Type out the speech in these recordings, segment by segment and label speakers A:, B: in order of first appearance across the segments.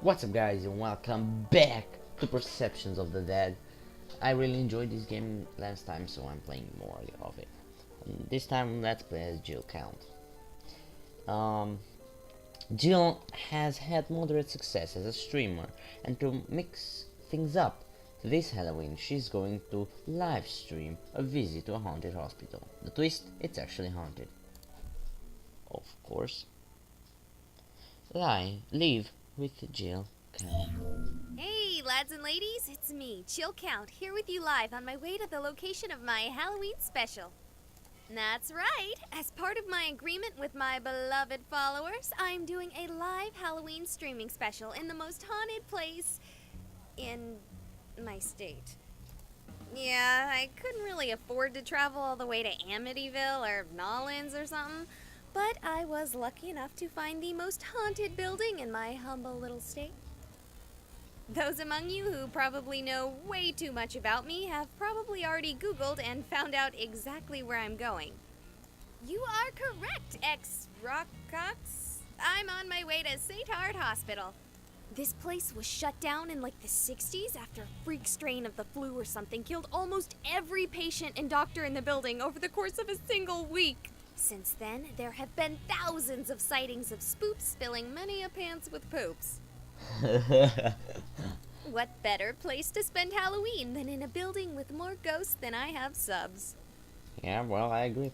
A: What's up guys and welcome back to Perceptions of the Dead. I really enjoyed this game last time, so I'm playing more of it. This time let's play as Jill Count. Jill has had moderate success as a streamer, and to mix things up, this Halloween she's going to live stream a visit to a haunted hospital. The twist, it's actually haunted. Of course. Leave with Jill Count.
B: Hey, lads and ladies, it's me, Chill Count, here with you live on my way to the location of my Halloween special. That's right, as part of my agreement with my beloved followers, I'm doing a live Halloween streaming special in the most haunted place in my state. Yeah, I couldn't really afford to travel all the way to Amityville or Nolens or something, but I was lucky enough to find the most haunted building in my humble little state. Those among you who probably know way too much about me have probably already Googled and found out exactly where I'm going. You are correct, ex-Rockcox. I'm on my way to St. Hart Hospital. This place was shut down in like the 60s after a freak strain of the flu or something killed almost every patient and doctor in the building over the course of a single week. Since then, there have been thousands of sightings of spooks spilling many a pants with poops. What better place to spend Halloween than in a building with more ghosts than I have subs?
A: Yeah, well, I agree.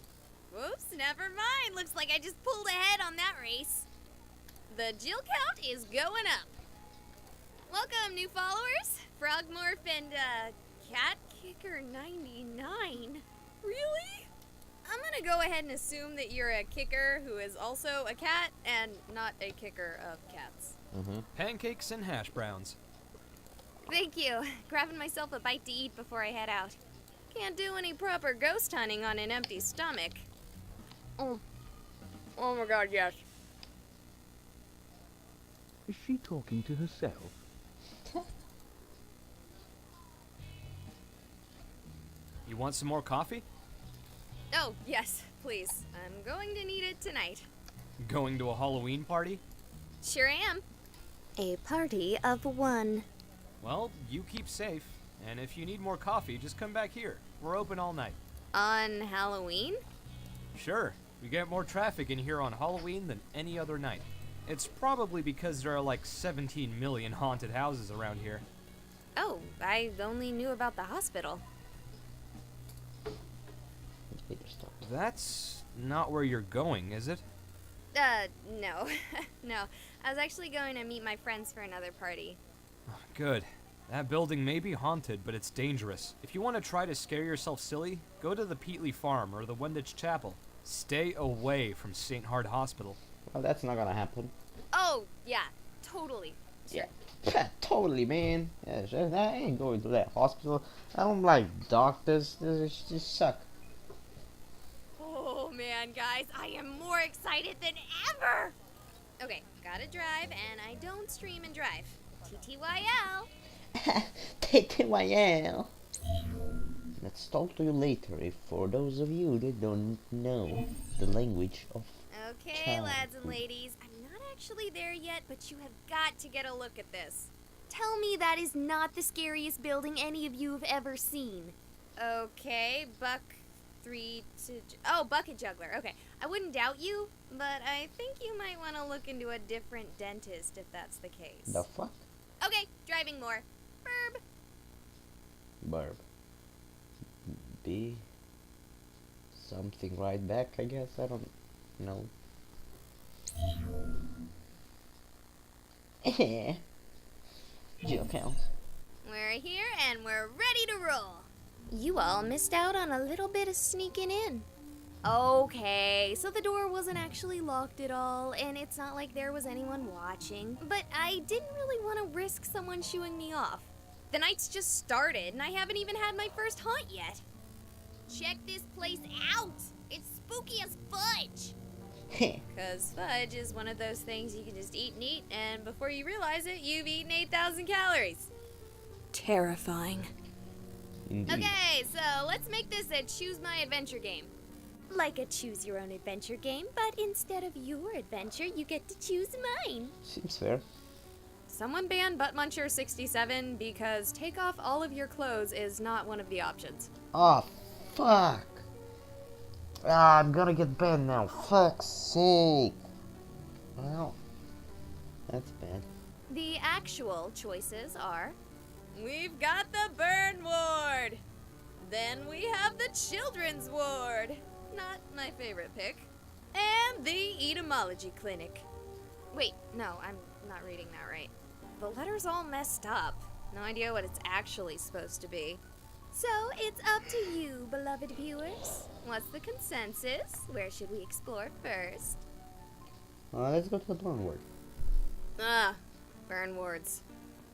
B: Whoops, never mind. Looks like I just pulled ahead on that race. The Jill count is going up. Welcome, new followers. Frogmorph and, Cat Kicker 99. Really? I'm gonna go ahead and assume that you're a kicker who is also a cat and not a kicker of cats.
C: Pancakes and hash browns.
B: Thank you. Grabbing myself a bite to eat before I head out. Can't do any proper ghost hunting on an empty stomach. Oh my god, yes.
D: Is she talking to herself?
C: You want some more coffee?
B: Oh, yes, please. I'm going to need it tonight.
C: Going to a Halloween party?
B: Sure am. A party of one.
C: Well, you keep safe. And if you need more coffee, just come back here. We're open all night.
B: On Halloween?
C: Sure. We get more traffic in here on Halloween than any other night. It's probably because there are like 17 million haunted houses around here.
B: Oh, I only knew about the hospital.
C: That's not where you're going, is it?
B: No. No. I was actually going to meet my friends for another party.
C: Good. That building may be haunted, but it's dangerous. If you want to try to scare yourself silly, go to the Peatley Farm or the Wenditch Chapel. Stay away from St. Hart Hospital.
A: Well, that's not gonna happen.
B: Oh, yeah. Totally. Sure.
A: Yeah, totally, man. Yeah, sure, I ain't going to that hospital. I don't like doctors. They just suck.
B: Oh man, guys, I am more excited than ever! Okay, gotta drive, and I don't stream and drive. TTYL!
A: TTYL. Let's talk to you later if for those of you that don't know the language of
B: Okay,
A: child.
B: lads and ladies, I'm not actually there yet, but you have got to get a look at this. Tell me that is not the scariest building any of you have ever seen. Okay, Bucket Juggler. Okay, I wouldn't doubt you, but I think you might want to look into a different dentist if that's the case.
A: The fuck?
B: Okay, driving more. Burb.
A: Burb. Be something right back, I guess. I don't know. Jill count.
B: We're here and we're ready to roll. You all missed out on a little bit of sneaking in. Okay, so the door wasn't actually locked at all, and it's not like there was anyone watching, but I didn't really want to risk someone shooing me off. The night's just started, and I haven't even had my first haunt yet. Check this place out! It's spooky as fudge! Because fudge is one of those things you can just eat and eat, and before you realize it, you've eaten 8,000 calories. Terrifying.
A: Indeed.
B: Okay, so let's make this a choose my adventure game. Like a choose your own adventure game, but instead of your adventure, you get to choose mine.
A: Seems fair.
B: someone ban Butt Muncher 67 because take off all of your clothes is not one of the options.
A: Oh, fuck. Ah, I'm gonna get banned now. Fuck's sake. Well, that's bad.
B: The actual choices are, we've got the burn ward. Then we have the children's ward. Not my favorite pick. And the entomology clinic. Wait, no, I'm not reading that right. The letter's all messed up. No idea what it's actually supposed to be. So it's up to you, beloved viewers. What's the consensus? Where should we explore first?
A: Let's go to the burn ward.
B: Burn wards.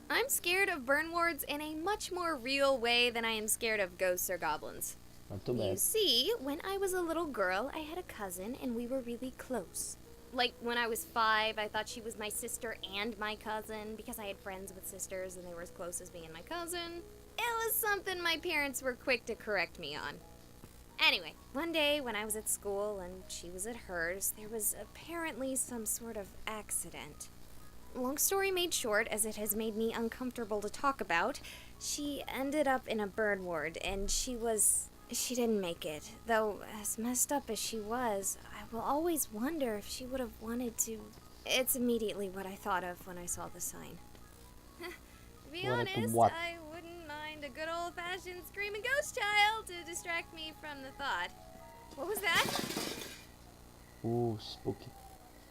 B: I'm scared of burn wards in a much more real way than I am scared of ghosts or goblins.
A: Not too
B: You
A: bad.
B: see, when I was a little girl, I had a cousin and we were really close. Like, when I was 5, I thought she was my sister and my cousin because I had friends with sisters and they were as close as me and my cousin. It was something my parents were quick to correct me on. Anyway, one day when I was at school and she was at hers, there was apparently some sort of accident. Long story made short, as it has made me uncomfortable to talk about, she ended up in a burn ward and she didn't make it. Though, as messed up as she was, I will always wonder if she would have wanted to. It's immediately what I thought of when I saw the sign. To be
A: Wanted to
B: honest,
A: what?
B: I wouldn't mind a good old-fashioned screaming ghost child to distract me from the thought. What was that?
A: Ooh, spooky.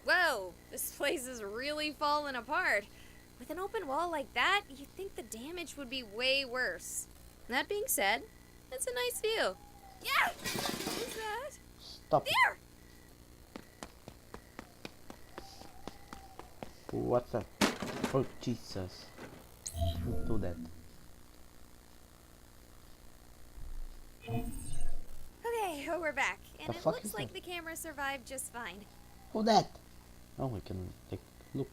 B: Whoa, this place is really falling apart. With an open wall like that, you'd think the damage would be way worse. That being said, it's a nice view. Yeah! What was that?
A: Stop.
B: There!
A: What's that? Oh, Jesus. Don't do that.
B: Okay, we're back. And
A: The
B: it
A: fuck
B: looks
A: is
B: like
A: that?
B: the camera survived just fine.
A: Who that? Oh, we can take a look.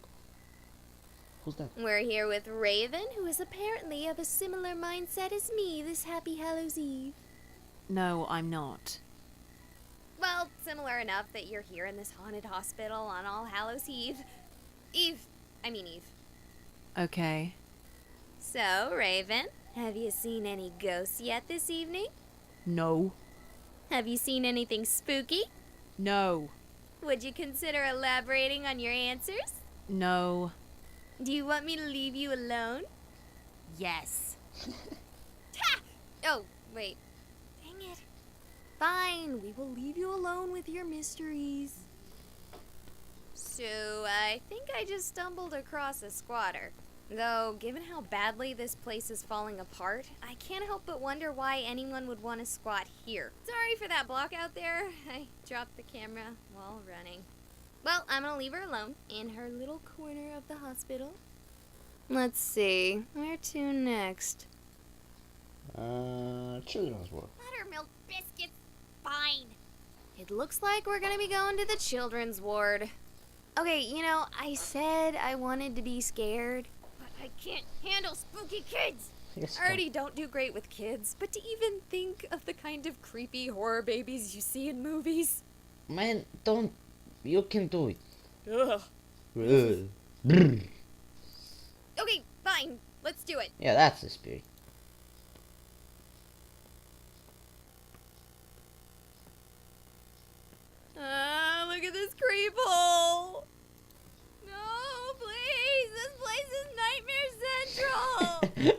A: Who's that?
B: We're here with Raven, who is apparently of a similar mindset as me this happy Hallows Eve.
E: No, I'm not.
B: Well, similar enough that you're here in this haunted hospital on All Hallows Eve. Eve.
E: Okay.
B: So, Raven, have you seen any ghosts yet this evening?
E: No.
B: Have you seen anything spooky?
E: No.
B: Would you consider elaborating on your answers?
E: No.
B: Do you want me to leave you alone?
E: Yes.
B: Ha! Oh, wait. Dang it. Fine, we will leave you alone with your mysteries. So, I think I just stumbled across a squatter. Though, given how badly this place is falling apart, I can't help but wonder why anyone would want to squat here. Sorry for that block out there. I dropped the camera while running. Well, I'm gonna leave her alone in her little corner of the hospital. Let's see, where to next?
A: Children's ward.
B: Buttermilk biscuits, fine. It looks like we're gonna be going to the children's ward. Okay, you know, I said I wanted to be scared, but I can't handle spooky kids.
A: Yes,
B: I already don't do great with kids, but to even think of the kind of creepy horror babies you see in movies.
A: Man, don't. You can do it.
B: Ugh.
A: Brr.
B: Okay, fine, let's do it.
A: Yeah, that's the spirit.
B: Look at this creep hole. No, please, this place is Nightmare Central.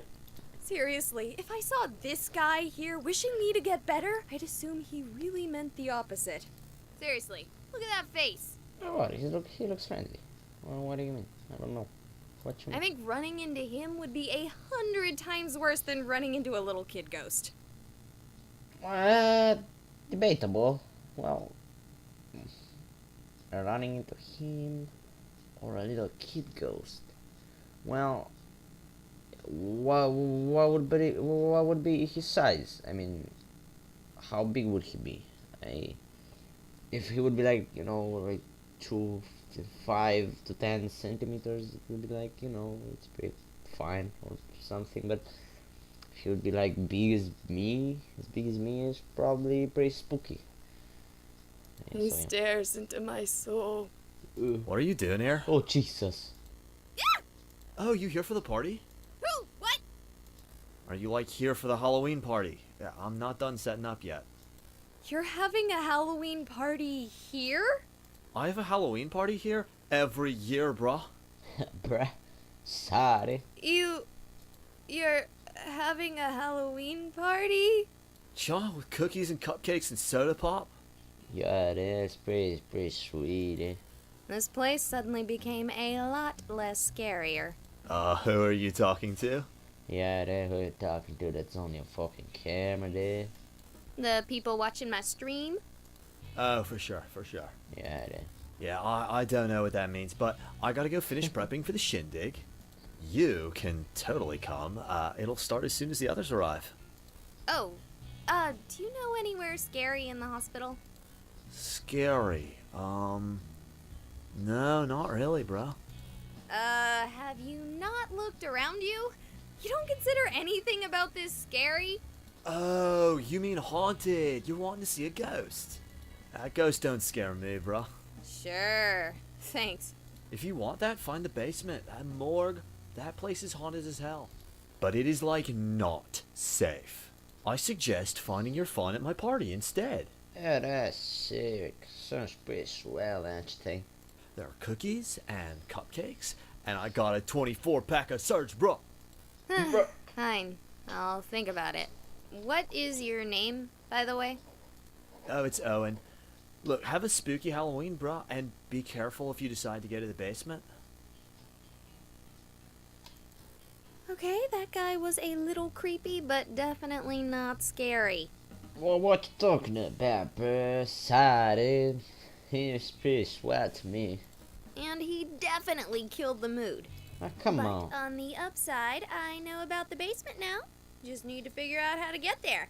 B: Seriously, if I saw this guy here wishing me to get better, I'd assume he really meant the opposite. Seriously, look at that face.
A: Oh, what? He looks friendly. Well, what do you mean? I don't know. What you
B: I
A: mean?
B: think running into him would be 100 times worse than running into a little kid ghost.
A: Debatable. Well, running into him or a little kid ghost. Well, what would be his size? I mean, how big would he be? If he would be like, you know, like 5 to 10 centimeters, it would be like, you know, it's pretty fine or something. But if he would be like as big as me, is probably pretty spooky. Yeah, so, yeah.
B: stares into my soul.
F: What are you doing here?
A: Oh, Jesus.
F: Oh, you here for the party?
B: Who? What?
F: Are you like here for the Halloween party? Yeah, I'm not done setting up yet.
B: You're having a Halloween party here?
F: I have a Halloween party here every year, bruh.
A: Bruh. Sorry.
B: You're having a Halloween party?
F: Cha, with cookies and cupcakes and soda pop?
A: Yeah, that's pretty sweet, eh?
B: This place suddenly became a lot less scarier.
F: Who are you talking to?
A: Yeah, that's who you're talking to. That's on your fucking camera there.
B: The people watching my stream?
F: Oh, for sure, for sure.
A: Yeah, that.
F: Yeah, I don't know what that means, but I gotta go finish prepping for the shindig. You can totally come. It'll start as soon as the others arrive.
B: Oh, do you know anywhere scary in the hospital?
F: Scary. No, not really, bro.
B: Have you not looked around you? You don't consider anything about this scary?
F: Oh, you mean haunted. You're wanting to see a ghost. Ghosts don't scare me, bro.
B: Sure. Thanks.
F: If you want that, find the basement. That morgue, that place is haunted as hell. But it is, like, not safe. I suggest finding your fun at my party instead.
A: Yeah, that's sick. Sounds pretty swell, don't you think?
F: There are cookies and cupcakes, and I got a 24-pack of Surge, bro.
B: Fine. I'll think about it. What is your name, by the way?
F: Oh, it's Owen. Look, have a spooky Halloween, bro, and be careful if you decide to go to the basement.
B: Okay, that guy was a little creepy, but definitely not scary.
A: Well, what you talking about, bro? Sorry. He's pretty swell to me.
B: And he definitely killed the mood.
A: Oh, come
B: But
A: on.
B: on the upside, I know about the basement now. Just need to figure out how to get there.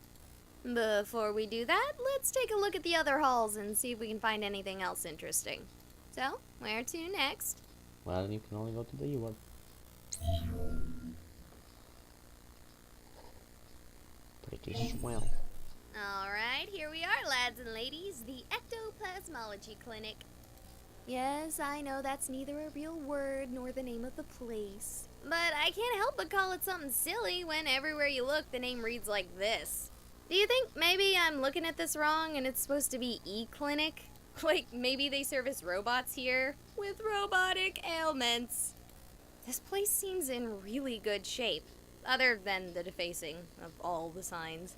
B: Before we do that, let's take a look at the other halls and see if we can find anything else interesting. So, where to next?
A: Well, you can only go to the U one. Pretty swell.
B: Alright, here we are, lads and ladies, the Ectoplasmology Clinic. Yes, I know that's neither a real word nor the name of the place. But I can't help but call it something silly when everywhere you look the name reads like this. Do you think maybe I'm looking at this wrong and it's supposed to be E-Clinic? Like maybe they service robots here with robotic ailments. This place seems in really good shape, other than the defacing of all the signs.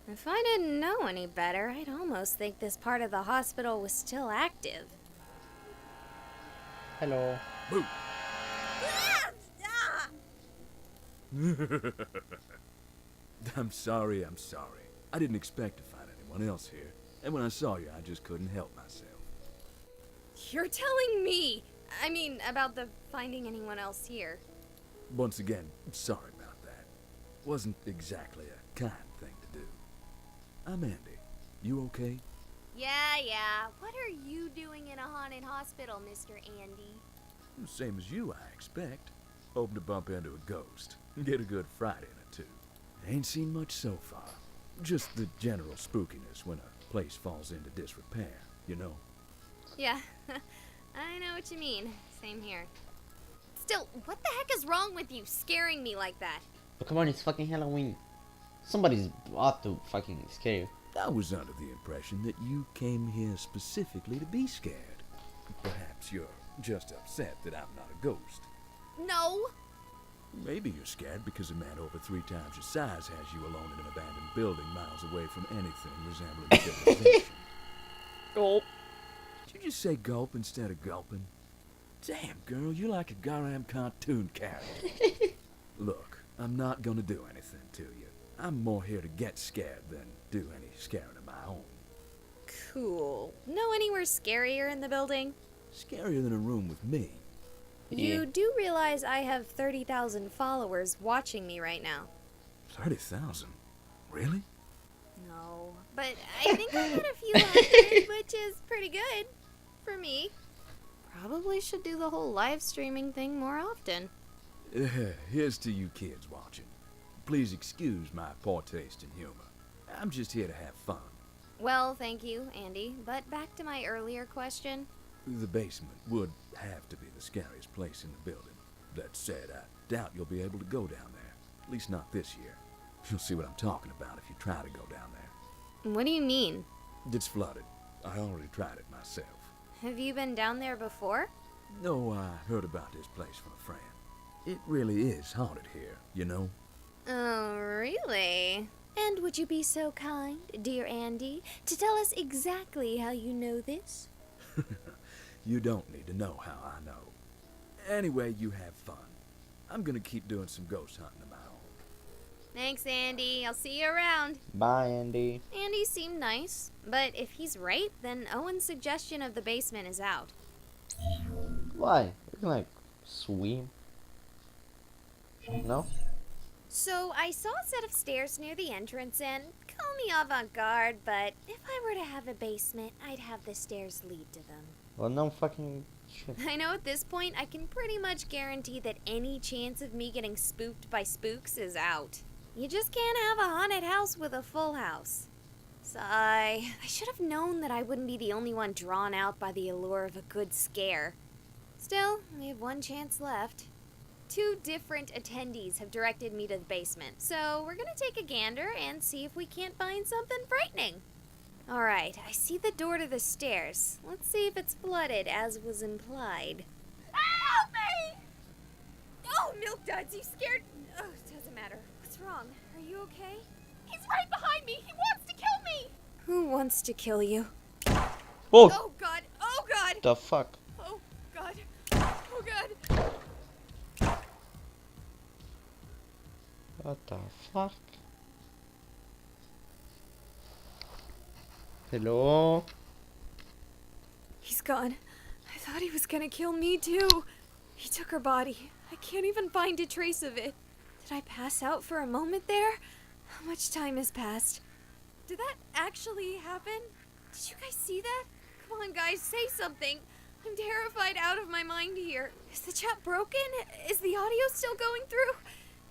B: If I didn't know any better, I'd almost think this part of the hospital was still active.
A: Hello.
C: Boo!
D: I'm sorry. I didn't expect to find anyone else here. And when I saw you, I just couldn't help myself.
B: You're telling me, about the finding anyone else here.
D: Once again, sorry about that. Wasn't exactly a kind thing to do. I'm Andy. You okay?
B: Yeah. What are you doing in a haunted hospital, Mr. Andy?
D: Same as you, I expect. Hoping to bump into a ghost. Get a good fright in it, too. Ain't seen much so far. Just the general spookiness when a place falls into disrepair, you know?
B: Yeah, I know what you mean. Same here. Still, what the heck is wrong with you scaring me like that?
A: But come on, it's fucking Halloween. Somebody's ought to fucking scare you.
D: I was under the impression that you came here specifically to be scared. Perhaps you're just upset that I'm not a ghost.
B: No!
D: Maybe you're scared because a man over 3 times your size has you alone in an abandoned building miles away from anything resembling civilization.
A: Gulp.
D: Did you just say gulp instead of gulping? Damn, girl, you're like a Garam cartoon character. Look, I'm not gonna do anything to you. I'm more here to get scared than do any scaring of my own.
B: Cool. Know anywhere scarier in the building?
D: Scarier than a room with me.
A: Yeah.
B: You do realize I have 30,000 followers watching me right now.
D: 30,000? Really?
B: No, but I think I got a few hundred, which is pretty good for me. Probably should do the whole live streaming thing more often.
D: Here's to you kids watching. Please excuse my poor taste in humor. I'm just here to have fun.
B: Well, thank you, Andy. But back to my earlier question.
D: The basement would have to be the scariest place in the building. That said, Doubt you'll be able to go down there. At least not this year. You'll see what I'm talking about if you try to go down there.
B: What do you mean?
D: It's flooded. I already tried it myself.
B: Have you been down there before?
D: No, I heard about this place from a friend. It really is haunted here, you know?
B: Oh, really? And would you be so kind, dear Andy, to tell us exactly how you know this?
D: You don't need to know how I know. Anyway, you have fun. I'm gonna keep doing some ghost hunting of my own.
B: Thanks, Andy. I'll see you around.
A: Bye, Andy.
B: Andy seemed nice, but if he's right, then Owen's suggestion of the basement is out.
A: Why? We can like swim. No?
B: So I saw a set of stairs near the entrance, and call me avant-garde, but if I were to have a basement, I'd have the stairs lead to them.
A: Well, no fucking shit.
B: I know at this point I can pretty much guarantee that any chance of me getting spooked by spooks is out. You just can't have a haunted house with a full house. Sigh. I should have known that I wouldn't be the only one drawn out by the allure of a good scare. Still, we have one chance left. 2 different attendees have directed me to the basement, so we're gonna take a gander and see if we can't find something frightening. Alright, I see the door to the stairs. Let's see if it's flooded, as was implied. Help me! Oh, Milk Duds, you scared... Oh, it doesn't matter. What's wrong? Are you okay? He's right behind me! He wants to kill me! Who wants to kill you?
A: Whoa!
B: Oh, God! Oh, God!
A: The fuck?
B: Oh, God! Oh, God!
A: What the fuck? Hello?
B: He's gone. I thought he was gonna kill me too. He took her body. I can't even find a trace of it. Did I pass out for a moment there? How much time has passed? Did that actually happen? Did you guys see that? Come on, guys, say something. I'm terrified out of my mind here. Is the chat broken? Is the audio still going through?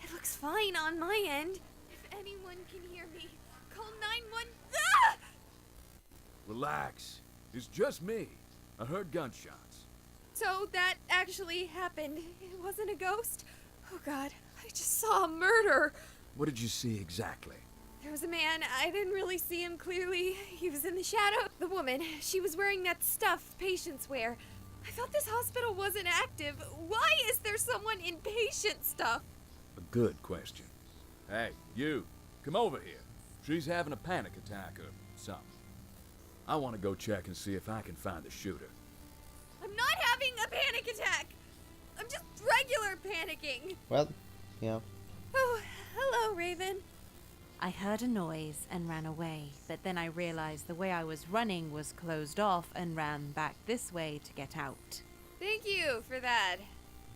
B: It looks fine on my end. If anyone can hear me, call 911. Ah!
D: Relax. It's just me. I heard gunshots.
B: So that actually happened. It wasn't a ghost? Oh God, I just saw a murder.
D: What did you see exactly?
B: There was a man. I didn't really see him clearly. He was in the shadow. The woman, she was wearing that stuff patients wear. I thought this hospital wasn't active. Why is there someone in patient stuff?
D: A good question. Hey, you. Come over here. She's having a panic attack or something. I want to go check and see if I can find the shooter.
B: I'm not having a panic attack. I'm just regular panicking.
A: Well, yeah.
B: Oh, hello, Raven.
E: I heard a noise and ran away, but then I realized the way I was running was closed off and ran back this way to get out.
B: Thank you for that.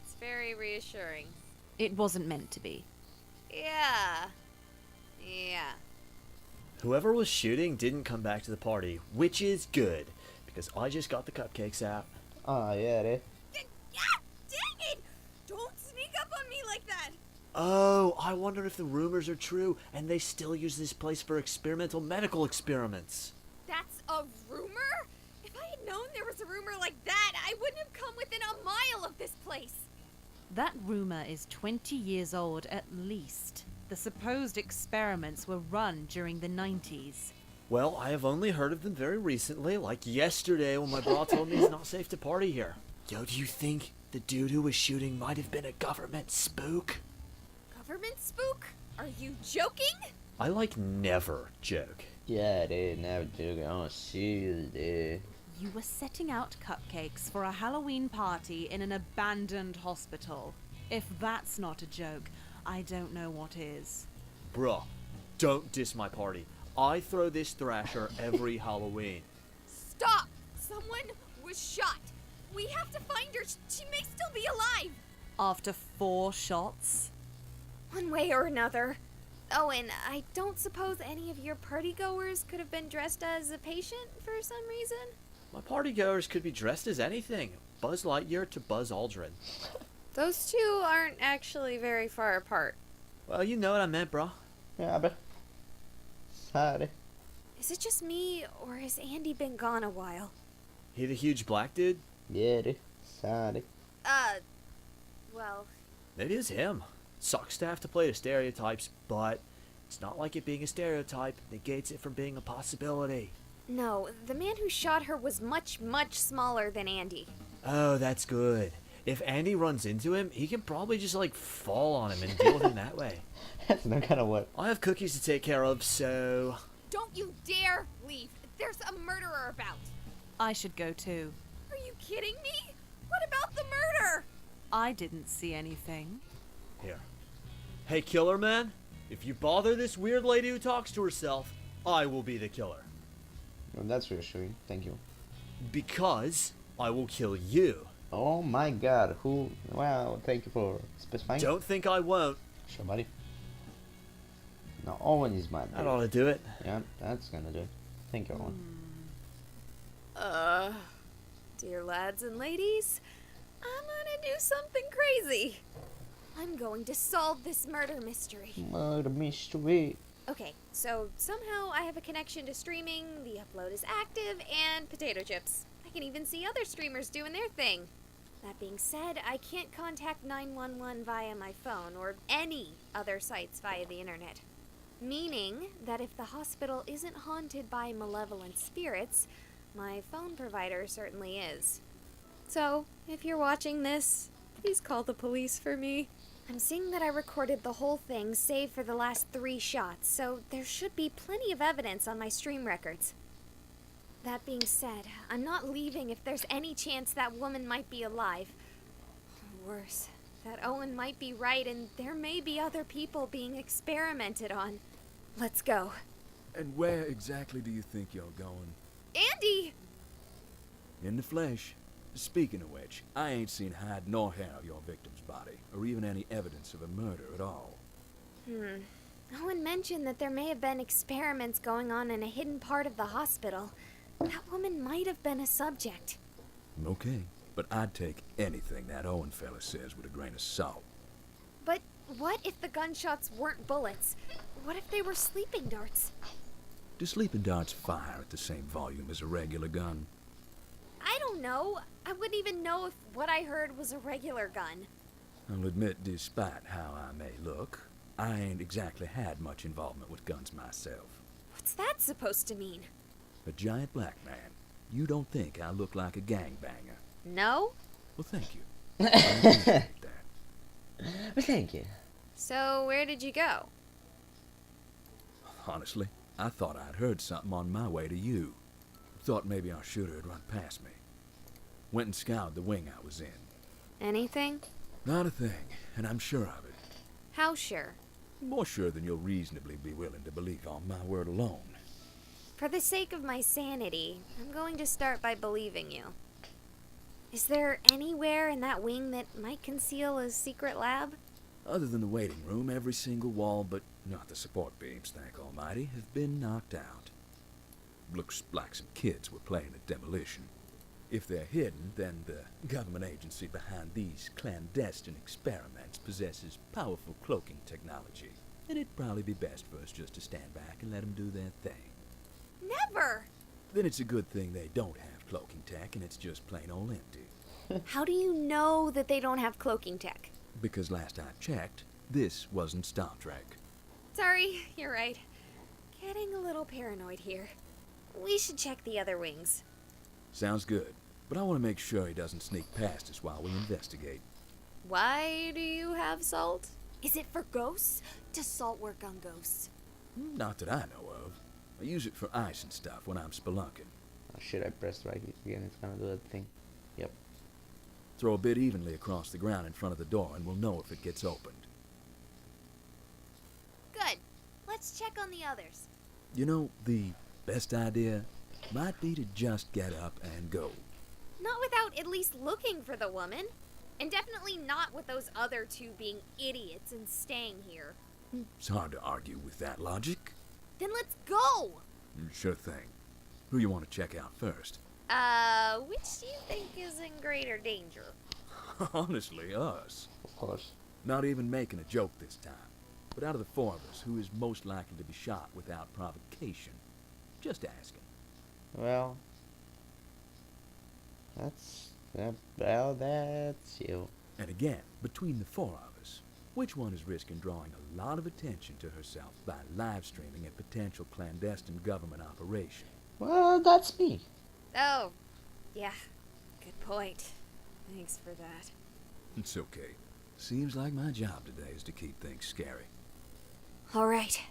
B: It's very reassuring.
E: It wasn't meant to be.
B: Yeah.
F: Whoever was shooting didn't come back to the party, which is good, because I just got the cupcakes out.
A: Ah, yeah, it.
B: Ah, dang it! Don't sneak up on me like that!
F: Oh, I wonder if the rumors are true, and they still use this place for experimental medical experiments.
B: That's a rumor? If I had known there was a rumor like that, I wouldn't have come within a mile of this place.
E: That rumor is 20 years old at least. The supposed experiments were run during the 90s.
F: Well, I have only heard of them very recently, like yesterday when my bra told me it's not safe to party here. Yo, do you think the dude who was shooting might have been a government spook?
B: Government spook? Are you joking?
F: I never joke.
A: Yeah, dude, never joking. Oh, shit, dude.
E: You were setting out cupcakes for a Halloween party in an abandoned hospital. If that's not a joke, I don't know what is.
F: Bruh, don't diss my party. I throw this thrasher every Halloween.
B: Stop! Someone was shot. We have to find her. She may still be alive.
E: After 4 shots?
B: One way or another. Oh, and I don't suppose any of your partygoers could have been dressed as a patient for some reason?
F: My partygoers could be dressed as anything. Buzz Lightyear to Buzz Aldrin.
B: Those two aren't actually very far apart.
F: Well, you know what I meant, bro.
A: Yeah, but. Sorry.
B: Is it just me, or has Andy been gone a while?
F: He the huge black dude?
A: Yeah, dude. Sorry.
B: Well,
F: Maybe it's him. Sucks to have to play the stereotypes, but it's not like it being a stereotype negates it from being a possibility.
B: No, the man who shot her was much, much smaller than Andy.
F: Oh, that's good. If Andy runs into him, he can probably just like fall on him and deal with him that way.
A: That's not gonna work.
F: I have cookies to take care of, so...
B: Don't you dare leave. There's a murderer about.
E: I should go too.
B: Are you kidding me? What about the murder?
E: I didn't see anything.
F: Here. Hey, killer man, if you bother this weird lady who talks to herself, I will be the killer.
A: Well, that's reassuring. Thank you.
F: Because I will kill you.
A: Oh my god, who... Well, thank you for specifying.
F: Don't think I won't.
A: Sure, buddy. Now, Owen is mad.
F: That ought to do it.
A: Yeah, that's gonna do it. Thank you, Owen.
B: Dear lads and ladies, I'm gonna do something crazy. I'm going to solve this murder mystery.
A: Murder mystery.
B: Okay, so somehow I have a connection to streaming, the upload is active, and potato chips. I can even see other streamers doing their thing. That being said, I can't contact 911 via my phone or any other sites via the internet. Meaning that if the hospital isn't haunted by malevolent spirits, my phone provider certainly is. So, if you're watching this, please call the police for me. I'm seeing that I recorded the whole thing, save for the last 3 shots, so there should be plenty of evidence on my stream records. That being said, I'm not leaving if there's any chance that woman might be alive. Or worse, that Owen might be right and there may be other people being experimented on. Let's go.
D: And where exactly do you think you're going?
B: Andy!
D: In the flesh. Speaking of which, I ain't seen hide nor hair of your victim's body, or even any evidence of a murder at all.
B: Owen mentioned that there may have been experiments going on in a hidden part of the hospital. That woman might have been a subject.
D: Okay, but I'd take anything that Owen fella says with a grain of salt.
B: But what if the gunshots weren't bullets? What if they were sleeping darts?
D: Do sleeping darts fire at the same volume as a regular gun?
B: I don't know. I wouldn't even know if what I heard was a regular gun.
D: I'll admit, despite how I may look, I ain't exactly had much involvement with guns myself.
B: What's that supposed to mean?
D: A giant black man. You don't think I look like a gangbanger?
B: No?
D: Well, thank you. I appreciate that.
A: Well, thank you.
B: So where did you go?
D: Honestly, I thought I'd heard something on my way to you. Thought maybe our shooter had run past me. Went and scoured the wing I was in.
B: Anything?
D: Not a thing, and I'm sure of it.
B: How sure?
D: More sure than you'll reasonably be willing to believe on my word alone.
B: For the sake of my sanity, I'm going to start by believing you. Is there anywhere in that wing that might conceal a secret lab?
D: Other than the waiting room, every single wall, but not the support beams, thank Almighty, have been knocked out. Looks like some kids were playing at demolition. If they're hidden, then the government agency behind these clandestine experiments possesses powerful cloaking technology. And it'd probably be best for us just to stand back and let them do their thing.
B: Never!
D: Then it's a good thing they don't have cloaking tech and it's just plain old empty.
B: How do you know that they don't have cloaking tech?
D: Because last I checked, this wasn't Star Trek.
B: Sorry, you're right. Getting a little paranoid here. We should check the other wings.
D: Sounds good, but I want to make sure he doesn't sneak past us while we investigate.
B: Why do you have salt? Is it for ghosts? Does salt work on ghosts?
D: Not that I know of. I use it for ice and stuff when I'm spelunking.
A: Oh, shit, I pressed right again. It's gonna do that thing. Yep.
D: Throw a bit evenly across the ground in front of the door and we'll know if it gets opened.
B: Good. Let's check on the others.
D: You know, the best idea might be to just get up and go.
B: Not without at least looking for the woman. And definitely not with those other two being idiots and staying here.
D: It's hard to argue with that logic.
B: Then let's go!
D: Sure thing. Who you want to check out first?
B: Which do you think is in greater danger?
D: Honestly, us.
A: Of course.
D: Not even making a joke this time. But out of the 4 of us, who is most likely to be shot without provocation? Just asking.
A: Well, that's you.
D: And again, between the 4 of us, Which one is risking drawing a lot of attention to herself by live streaming a potential clandestine government operation?
A: Well, that's me.
B: Oh, yeah. Good point. Thanks for that.
D: It's okay. Seems like my job today is to keep things scary.
B: All right.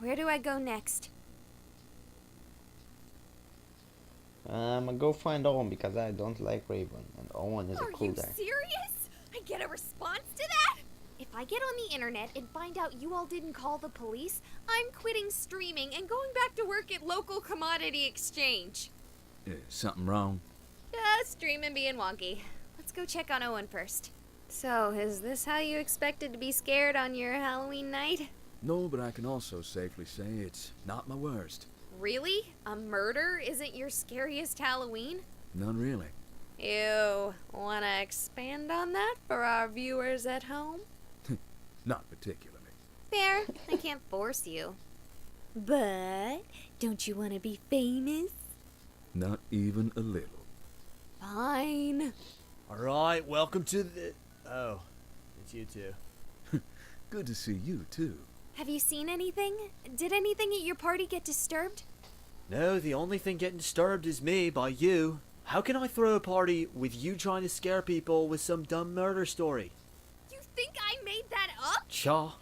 B: Where do I go next?
A: I'm gonna go find Owen because I don't like Raven, and Owen is a
B: Are
A: cool
B: you
A: guy.
B: serious? I get a response to that? If I get on the internet and find out you all didn't call the police, I'm quitting streaming and going back to work at local commodity exchange.
D: Something wrong?
B: Streaming being wonky. Let's go check on Owen first. So, is this how you expected to be scared on your Halloween night?
D: No, but I can also safely say it's not my worst.
B: Really? A murder isn't your scariest Halloween?
D: None really.
B: You wanna expand on that for our viewers at home?
D: Not particularly.
B: Fair. I can't force you. But don't you want to be famous?
D: Not even a little.
B: Fine.
F: Alright, welcome to the... Oh, it's you two.
D: Good to see you, too.
B: Have you seen anything? Did anything at your party get disturbed?
F: No, the only thing getting disturbed is me by you. How can I throw a party with you trying to scare people with some dumb murder story?
B: You think I made that up?
F: Cha.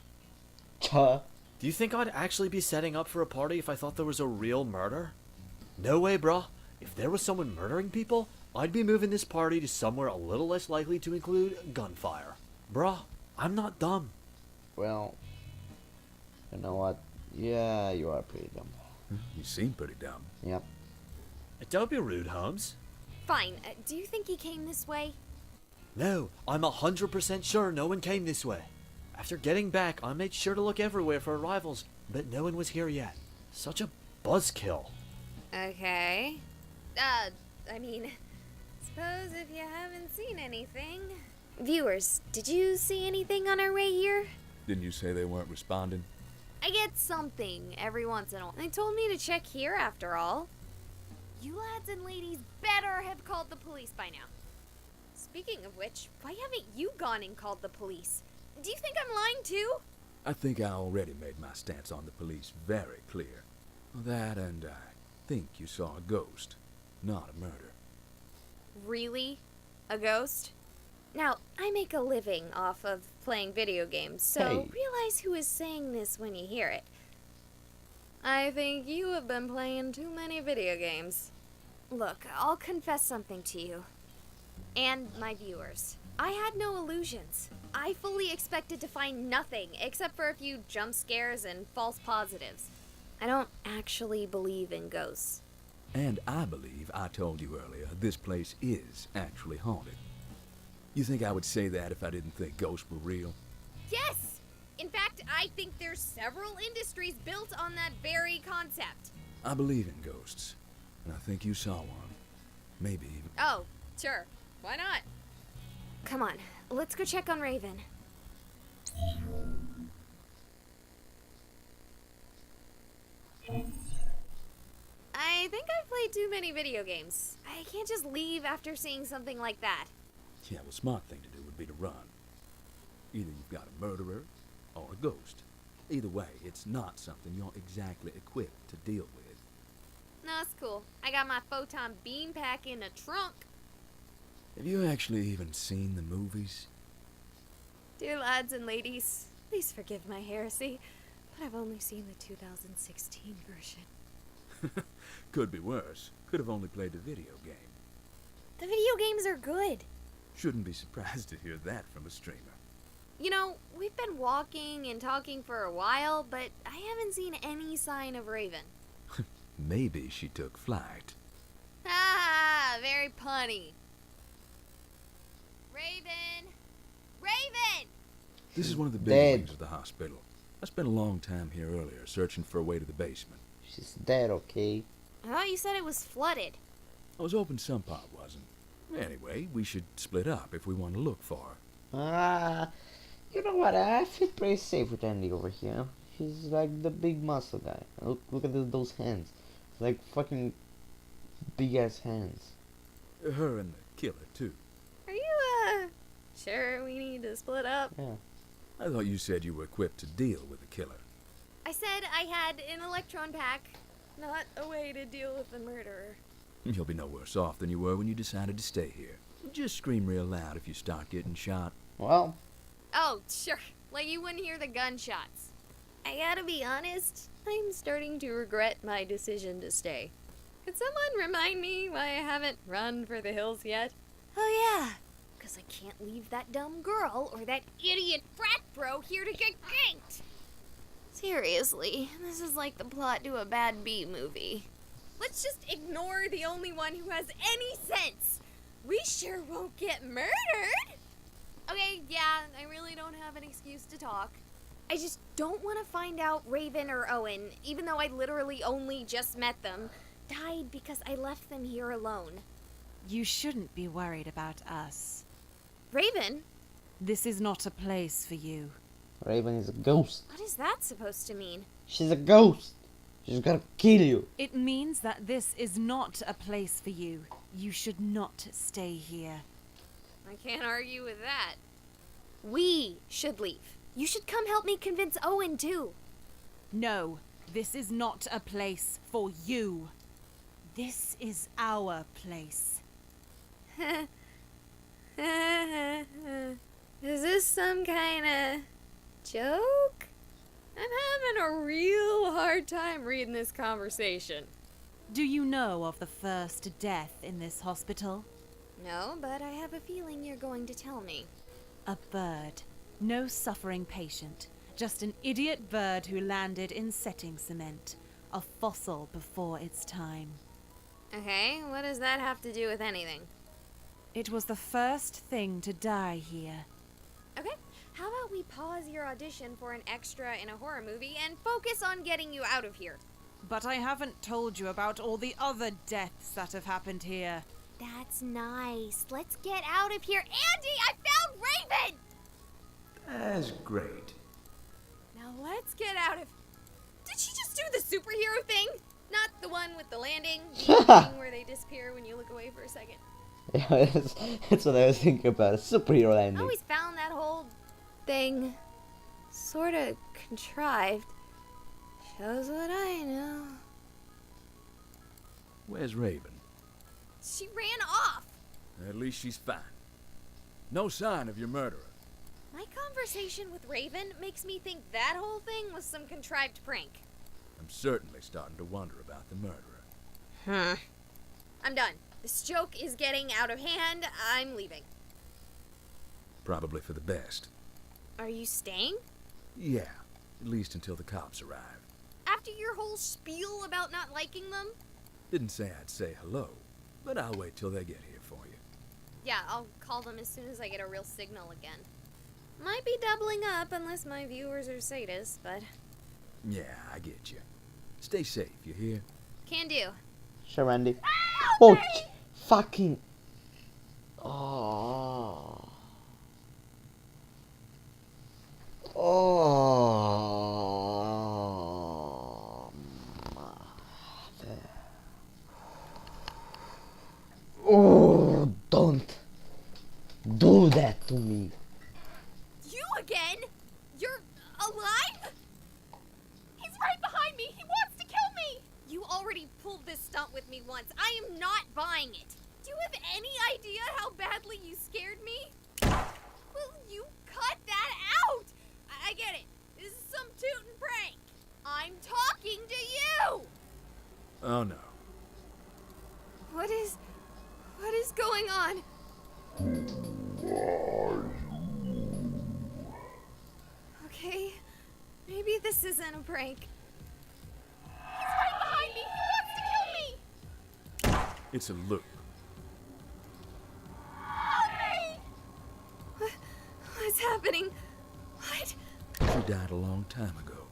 A: Cha.
F: Do you think I'd actually be setting up for a party if I thought there was a real murder? No way, bruh. If there was someone murdering people, I'd be moving this party to somewhere a little less likely to include gunfire. Bruh, I'm not dumb.
A: Well, you know what? Yeah, you are pretty dumb.
D: You seem pretty dumb.
A: Yep.
F: Don't be rude, Holmes.
B: Fine. Do you think he came this way?
F: No, I'm 100% sure no one came this way. After getting back, I made sure to look everywhere for arrivals, but no one was here yet. Such a buzzkill.
B: Okay. I mean, suppose if you haven't seen anything. Viewers, did you see anything on our way here?
D: Didn't you say they weren't responding?
B: I get something every once in a while. They told me to check here after all. You lads and ladies better have called the police by now. Speaking of which, why haven't you gone and called the police? Do you think I'm lying too?
D: I think I already made my stance on the police very clear. That and I think you saw a ghost, not a murder.
B: Really? A ghost? Now, I make a living off of playing video games, so
A: Hey.
B: realize who is saying this when you hear it. I think you have been playing too many video games. Look, I'll confess something to you. And my viewers. I had no illusions. I fully expected to find nothing except for a few jump scares and false positives. I don't actually believe in ghosts.
D: And I believe I told you earlier this place is actually haunted. You think I would say that if I didn't think ghosts were real?
B: Yes! In fact, I think there's several industries built on that very concept.
D: I believe in ghosts, and I think you saw one. Maybe even...
B: Oh, sure. Why not? Come on, let's go check on Raven. I think I've played too many video games. I can't just leave after seeing something like that.
D: Yeah, the smart thing to do would be to run. Either you've got a murderer or a ghost. Either way, it's not something you're exactly equipped to deal with.
B: No, it's cool. I got my photon beam pack in a trunk.
D: Have you actually even seen the movies?
B: Dear lads and ladies, please forgive my heresy, but I've only seen the 2016 version.
D: Could be worse. Could have only played the video game.
B: The video games are good.
D: Shouldn't be surprised to hear that from a streamer.
B: You know, we've been walking and talking for a while, but I haven't seen any sign of Raven.
D: Maybe she took flight.
B: Ah, very punny. Raven! Raven!
D: This is one of the
A: Dead.
D: big wings of the hospital. I spent a long time here earlier searching for a way to the basement.
A: She's dead, okay?
B: I thought you said it was flooded.
D: I was hoping some part wasn't. Anyway, we should split up if we want to look for her.
A: You know what? I feel pretty safe with Andy over here. He's like the big muscle guy. Look at those hands. Like fucking big ass hands.
D: Her and the killer, too.
B: Are you, sure we need to split up?
A: Yeah.
D: I thought you said you were equipped to deal with the killer.
B: I said I had an electron pack, not a way to deal with the murderer.
D: You'll be no worse off than you were when you decided to stay here. Just scream real loud if you start getting shot.
A: Well,
B: Oh, sure. Like you wouldn't hear the gunshots. I gotta be honest, I'm starting to regret my decision to stay. Could someone remind me why I haven't run for the hills yet? Oh yeah, because I can't leave that dumb girl or that idiot frat bro here to get ganked. Seriously, this is like the plot to a bad B movie. Let's just ignore the only one who has any sense. We sure won't get murdered. Okay, yeah, I really don't have an excuse to talk. I just don't want to find out Raven or Owen, even though I literally only just met them, died because I left them here alone.
E: You shouldn't be worried about us.
B: Raven?
E: This is not a place for you.
A: Raven is a ghost.
B: What is that supposed to mean?
A: She's a ghost. She's gonna kill you.
E: It means that this is not a place for you. You should not stay here.
B: I can't argue with that. We should leave. You should come help me convince Owen too.
E: No, this is not a place for you. This is our place.
B: Is this some kind of joke? I'm having a real hard time reading this conversation.
E: Do you know of the first death in this hospital?
B: No, but I have a feeling you're going to tell me.
E: A bird. No suffering patient. Just an idiot bird who landed in setting cement. A fossil before its time.
B: Okay, what does that have to do with anything?
E: It was the first thing to die here.
B: Okay, how about we pause your audition for an extra in a horror movie and focus on getting you out of here?
E: But I haven't told you about all the other deaths that have happened here.
B: That's nice. Let's get out of here. Andy, I found Raven!
D: That's great.
B: Now let's get out of... Did she just do the superhero thing? Not the one with the landing, the thing where they disappear when you look away for a second.
A: Yeah, that's what I was thinking about. A superhero
B: I
A: landing.
B: always found that whole thing sort of contrived. Shows what I know.
D: Where's Raven?
B: She ran off.
D: At least she's fine. No sign of your murderer.
B: My conversation with Raven makes me think that whole thing was some contrived prank.
D: I'm certainly starting to wonder about the murderer.
B: Huh. I'm done. This joke is getting out of hand. I'm leaving.
D: Probably for the best.
B: Are you staying?
D: Yeah, at least until the cops arrive.
B: After your whole spiel about not liking them?
D: Didn't say I'd say hello, but I'll wait till they get here for you.
B: Yeah, I'll call them as soon as I get a real signal again. Might be doubling up unless my viewers are sadists, but...
D: Yeah, I get you. Stay safe, you hear?
B: Can do.
A: Sure, Randy.
B: Help
A: Oh,
B: me!
A: fucking. Oh. Oh. Mother. Oh, don't do that to me.
B: You again? You're alive? He's right behind me. He wants to kill me. You already pulled this stunt with me once. I am not buying it. Do you have any idea how badly you scared me? Will you cut that out? I get it. This is some tootin' prank. I'm talking to you.
D: Oh no.
B: What is going on? Okay, maybe this isn't a prank. He's right behind me. He wants to kill me.
D: It's a loop.
B: Help me! What's happening? What?
D: She died a long time ago.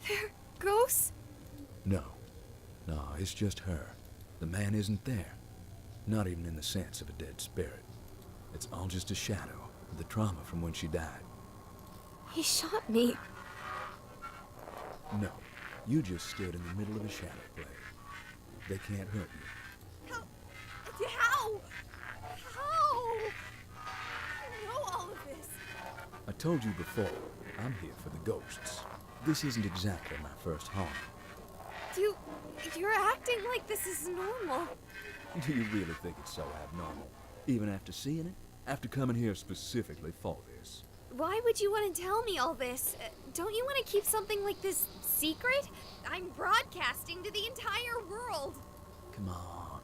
B: They're ghosts?
D: No. No, it's just her. The man isn't there. Not even in the sense of a dead spirit. It's all just a shadow of the trauma from when she died.
B: He shot me.
D: No, you just stood in the middle of a shadow play. They can't hurt you.
B: How? How? How? You know all of this.
D: I told you before, I'm here for the ghosts. This isn't exactly my first haunt.
B: You're acting like this is normal.
D: Do you really think it's so abnormal? Even after seeing it? After coming here specifically for this?
B: Why would you want to tell me all this? Don't you want to keep something like this secret? I'm broadcasting to the entire world.
D: Come on.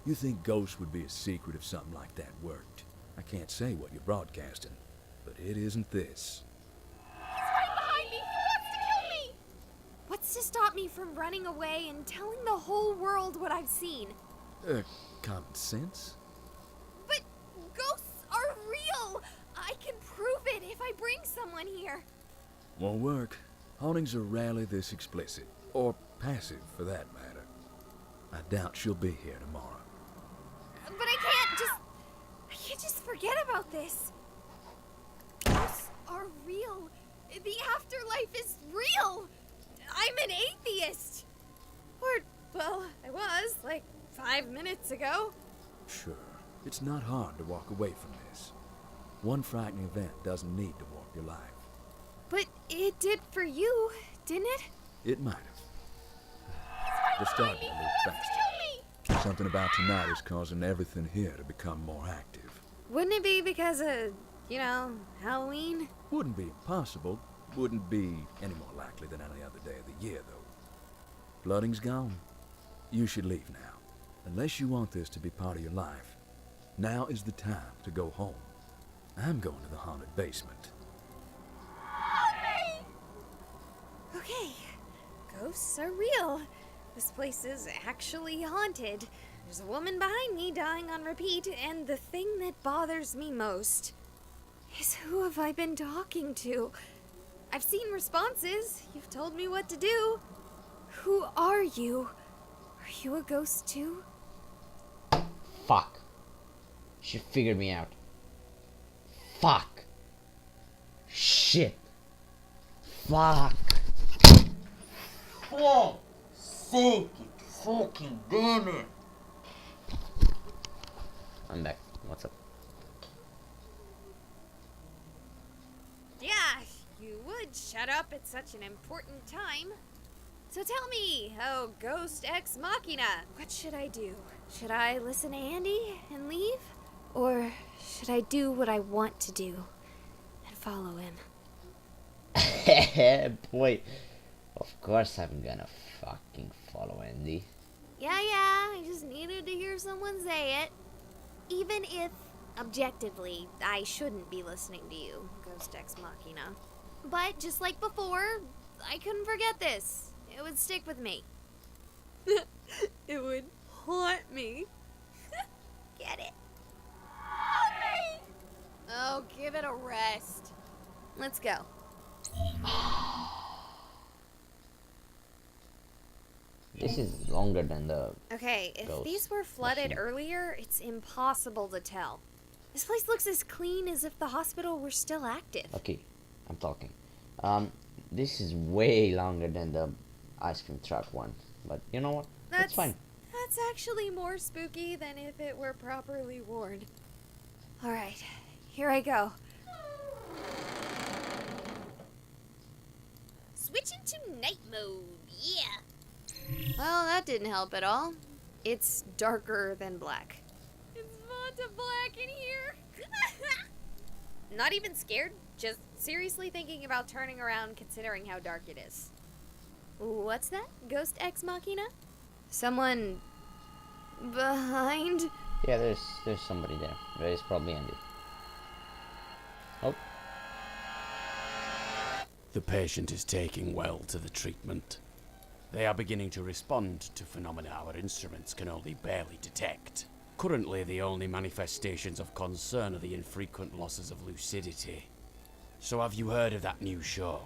D: You think ghosts would be a secret if something like that worked? I can't say what you're broadcasting, but it isn't this.
B: He's right behind me. He wants to kill me. What's to stop me from running away and telling the whole world what I've seen?
D: Common sense?
B: But ghosts are real. I can prove it if I bring someone here.
D: Won't work. Hauntings are rarely this explicit, or passive for that matter. I doubt she'll be here tomorrow.
B: But I can't just forget about this. Ghosts are real. The afterlife is real. I'm an atheist. Or, well, I was, like 5 minutes ago.
D: Sure, it's not hard to walk away from this. One frightening event doesn't need to warp your life.
B: But it did for you, didn't it?
D: It might have. They're starting to move faster. Something about tonight is causing everything here to become more active.
B: Wouldn't it be because of, Halloween?
D: Wouldn't be impossible. Wouldn't be any more likely than any other day of the year, though. Flooding's gone. You should leave now. Unless you want this to be part of your life, now is the time to go home. I'm going to the haunted basement.
B: Okay, ghosts are real. This place is actually haunted. There's a woman behind me dying on repeat, and the thing that bothers me most is who have I been talking to? I've seen responses. You've told me what to do. Who are you? Are you a ghost too?
A: Fuck. She figured me out. Fuck. Shit. Fuck.
G: Oh, sake it, fucking damn it.
A: I'm back. What's up?
B: Yeah, you would shut up at such an important time. So tell me, oh ghost ex machina, what should I do? Should I listen to Andy and leave? Or should I do what I want to do and follow him?
A: Boy, of course I'm gonna fucking follow Andy.
B: Yeah, I just needed to hear someone say it. Even if, objectively, I shouldn't be listening to you, ghost ex machina. But just like before, I couldn't forget this. It would stick with me. It would haunt me. Get it? Haunt me! Oh, give it a rest. Let's go.
A: This is longer than the...
B: Okay, if
A: Ghost
B: these were flooded
A: machine.
B: earlier, it's impossible to tell. This place looks as clean as if the hospital were still active.
A: Okay, I'm talking. This is way longer than the ice cream truck one. But you know what? That's fine.
B: That's actually more spooky than if it were properly worn. Alright, here I go. Switching to night mode, yeah. Well, that didn't help at all. It's darker than black. It's Vanta Black in here. Not even scared, just seriously thinking about turning around considering how dark it is. What's that? Ghost ex machina? Someone behind?
A: Yeah, there's somebody there. There is probably Andy. Oh,
H: The patient is taking well to the treatment. They are beginning to respond to phenomena our instruments can only barely detect. Currently, the only manifestations of concern are the infrequent losses of lucidity. So have you heard of that new show,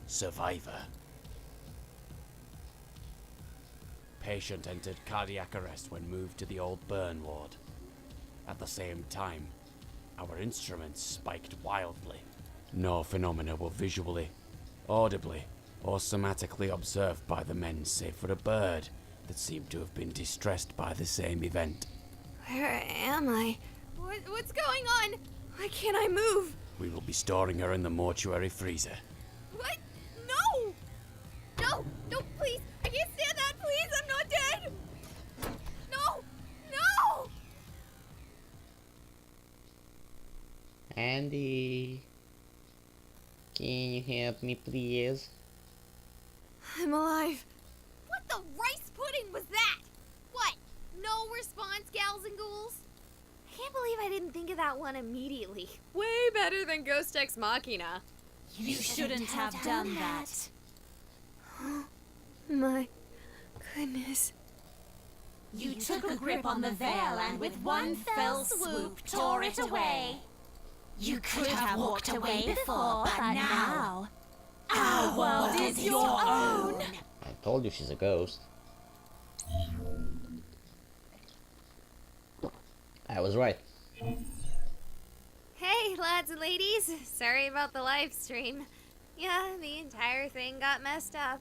H: Survivor? Patient entered cardiac arrest when moved to the old burn ward. At the same time, our instruments spiked wildly. No phenomena were visually, audibly, or somatically observed by the men save for a bird that seemed to have been distressed by the same event.
B: Where am I? What's going on? Why can't I move?
H: We will be storing her in the mortuary freezer.
B: What? No! No! No, please! I can't stand that! Please! I'm not dead! No! No!
A: Andy, can you help me, please?
B: I'm alive. What the rice pudding was that? What? No response, gals and ghouls? I can't believe I didn't think of that one immediately. Way better than Ghost Ex Machina.
E: You shouldn't have done that.
B: My goodness.
E: You took a grip on the veil and with one fell swoop tore it away. You could have walked away before, but now our world is your own.
A: I told you she's a ghost. I was right.
B: Hey, lads and ladies. Sorry about the live stream. Yeah, the entire thing got messed up.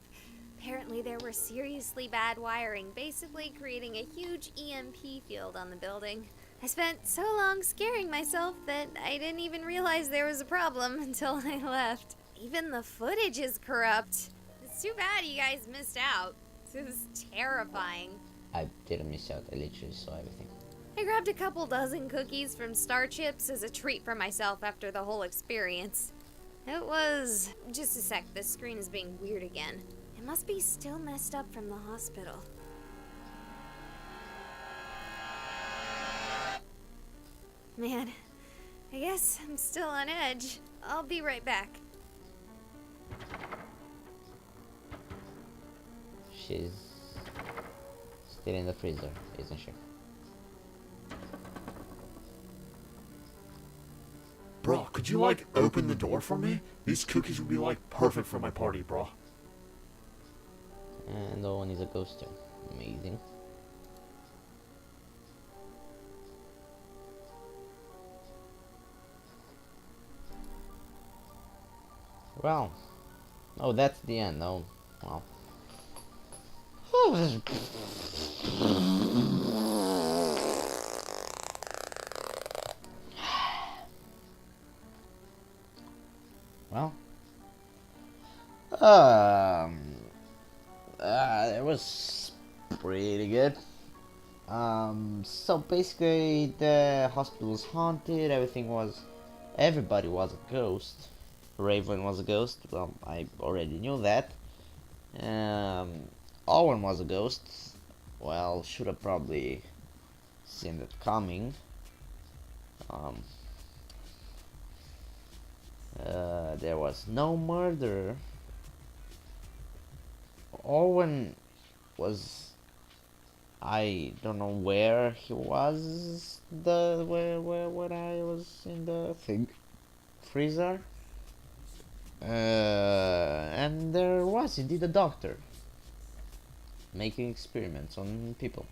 B: Apparently there were seriously bad wiring, basically creating a huge EMP field on the building. I spent so long scaring myself that I didn't even realize there was a problem until I left. Even the footage is corrupt. It's too bad you guys missed out. This was terrifying.
A: I didn't miss out. I literally saw everything.
B: I grabbed a couple dozen cookies from Star Chips as a treat for myself after the whole experience. It was... Just a sec, this screen is being weird again. It must be still messed up from the hospital. Man, I guess I'm still on edge. I'll be right back.
A: She's still in the freezer, isn't she?
F: Bro, could you, like, open the door for me? These cookies would be, like, perfect for my party, bro.
A: And the one is a ghost too. Amazing. Well, oh, that's the end. Oh, well. Well, it was pretty good. So basically the hospital was haunted, everybody was a ghost. Raven was a ghost, well, I already knew that. Owen was a ghost, well, should have probably seen that coming. There was no murder. Owen was, I don't know where he was when I was in the freezer. And there was indeed a doctor making experiments on people.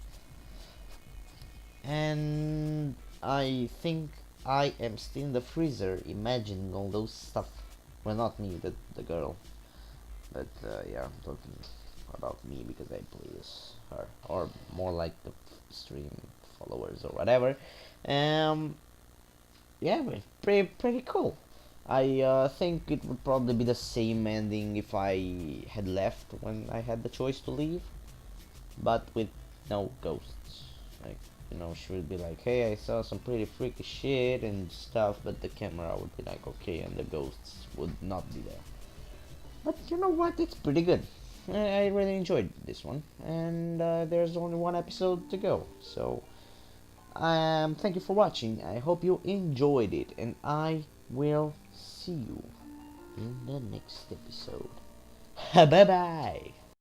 A: And I think I am still in the freezer imagining all those stuff. Well, not me, the girl. But yeah, I'm talking about me because I play as her. Or more like the stream followers or whatever. Yeah, but pretty cool. I think it would probably be the same ending if I had left when I had the choice to leave. But with no ghosts. Like, you know, she would be like, hey, I saw some pretty freaky shit and stuff, but the camera would be like, okay, and the ghosts would not be there. But you know what, it's pretty good. I really enjoyed this one, and there's only one episode to go, so thank you for watching. I hope you enjoyed it, and I will see you in the next episode. Bye bye.